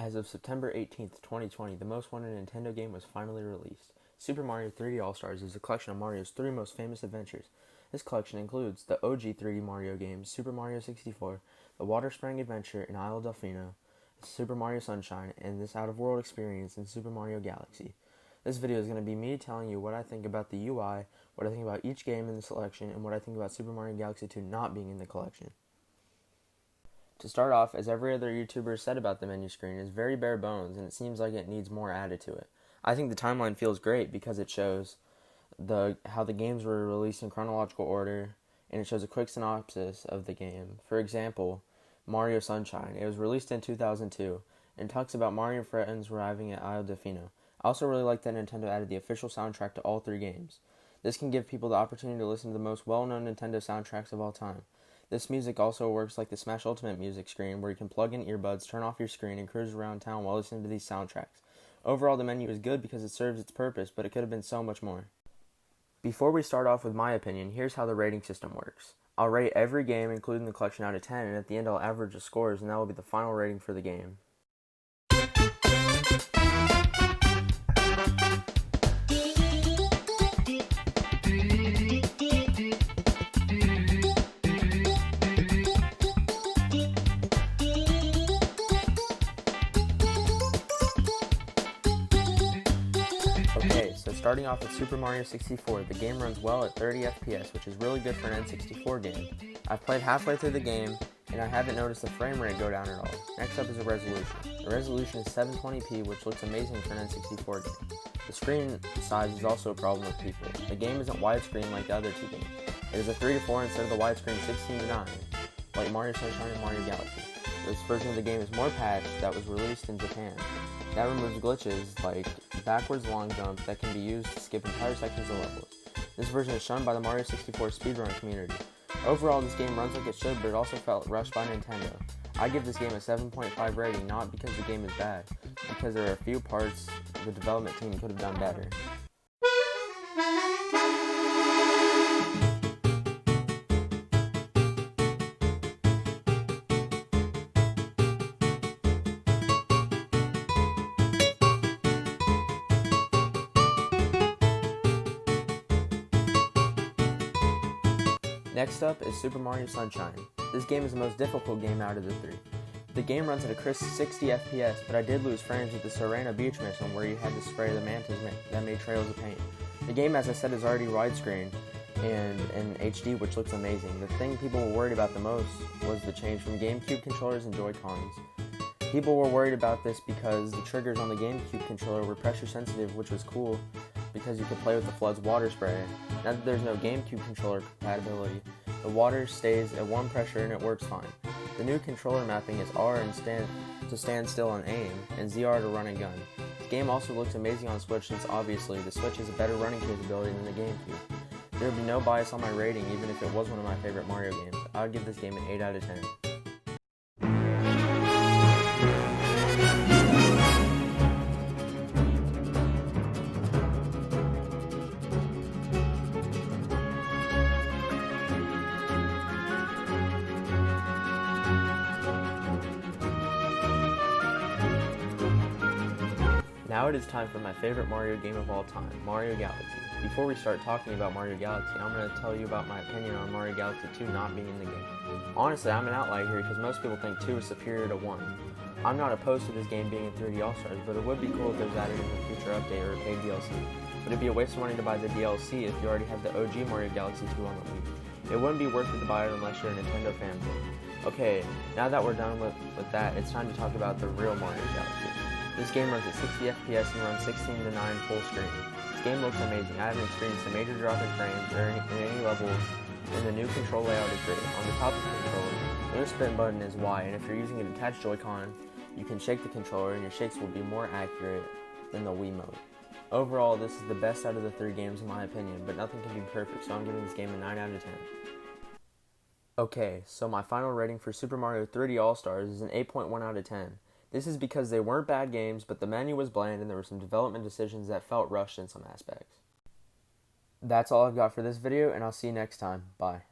As of September 18th, 2020, the most wanted Nintendo game was finally released. Super Mario 3D All-Stars is a collection of Mario's three most famous adventures. This collection includes the OG 3D Mario games, Super Mario 64, the Water Sprang Adventure in Isle Delfino, Super Mario Sunshine, and this out-of-world experience in Super Mario Galaxy. This video is going to be me telling you what I think about the UI, what I think about each game in the selection, and what I think about Super Mario Galaxy 2 not being in the collection. To start off, as every other YouTuber said about the menu screen, is very bare bones, and it seems like it needs more added to it. I think the timeline feels great because it shows how the games were released in chronological order, and it shows a quick synopsis of the game. For example, Mario Sunshine. It was released in 2002, and talks about Mario and friends arriving at Isle Delfino. I also really like that Nintendo added the official soundtrack to all three games. This can give people the opportunity to listen to the most well-known Nintendo soundtracks of all time. This music also works like the Smash Ultimate music screen, where you can plug in earbuds, turn off your screen, and cruise around town while listening to these soundtracks. Overall, the menu is good because it serves its purpose, but it could have been so much more. Before we start off with my opinion, here's how the rating system works. I'll rate every game, including the collection, out of 10, and at the end I'll average the scores, and that will be the final rating for the game. Okay, so starting off with Super Mario 64, the game runs well at 30 FPS, which is really good for an N64 game. I've played halfway through the game, and I haven't noticed the frame rate go down at all. Next up is the resolution. The resolution is 720p, which looks amazing for an N64 game. The screen size is also a problem with people. The game isn't widescreen like the other two games. It is a 3:4 instead of the widescreen 16:9, like Mario Sunshine and Mario Galaxy. This version of the game is more patched that was released in Japan. That removes glitches like backwards long jump that can be used to skip entire sections of levels. This version is shunned by the Mario 64 speedrun community. Overall, this game runs like it should, but it also felt rushed by Nintendo. I give this game a 7.5 rating, not because the game is bad, because there are a few parts the development team could have done better. Next up is Super Mario Sunshine. This game is the most difficult game out of the three. The game runs at a crisp 60 FPS, but I did lose frames with the Serena Beach mission where you had to spray the mantas that made trails of paint. The game, as I said, is already widescreen and in HD, which looks amazing. The thing people were worried about the most was the change from GameCube controllers and Joy-Cons. People were worried about this because the triggers on the GameCube controller were pressure sensitive, which was cool because you could play with the Flood's water spray. Now that there's no GameCube controller compatibility, the water stays at one pressure and it works fine. The new controller mapping is R to stand still and aim, and ZR to run and gun. The game also looks amazing on Switch since obviously the Switch has a better running capability than the GameCube. There would be no bias on my rating even if it was one of my favorite Mario games. I would give this game an 8 out of 10. Now it is time for my favorite Mario game of all time, Mario Galaxy. Before we start talking about Mario Galaxy, I'm going to tell you about my opinion on Mario Galaxy 2 not being in the game. Honestly, I'm an outlier here because most people think 2 is superior to 1. I'm not opposed to this game being in 3D All-Stars, but it would be cool if it was added in a future update or a paid DLC. But it'd be a waste of money to buy the DLC if you already have the OG Mario Galaxy 2 on the Wii. It wouldn't be worth it to buy it unless you're a Nintendo fanboy. Okay, now that we're done with that, it's time to talk about the real Mario Galaxy. This game runs at 60 FPS and runs 16:9 full screen. This game looks amazing. I haven't experienced a major drop in frames or in any levels, and the new control layout is great. On the top of the controller, the new spin button is Y, and if you're using an attached Joy-Con, you can shake the controller and your shakes will be more accurate than the Wiimote. Overall, this is the best out of the three games in my opinion, but nothing can be perfect, so I'm giving this game a 9 out of 10. Okay, so my final rating for Super Mario 3D All-Stars is an 8.1 out of 10. This is because they weren't bad games, but the menu was bland and there were some development decisions that felt rushed in some aspects. That's all I've got for this video, and I'll see you next time. Bye.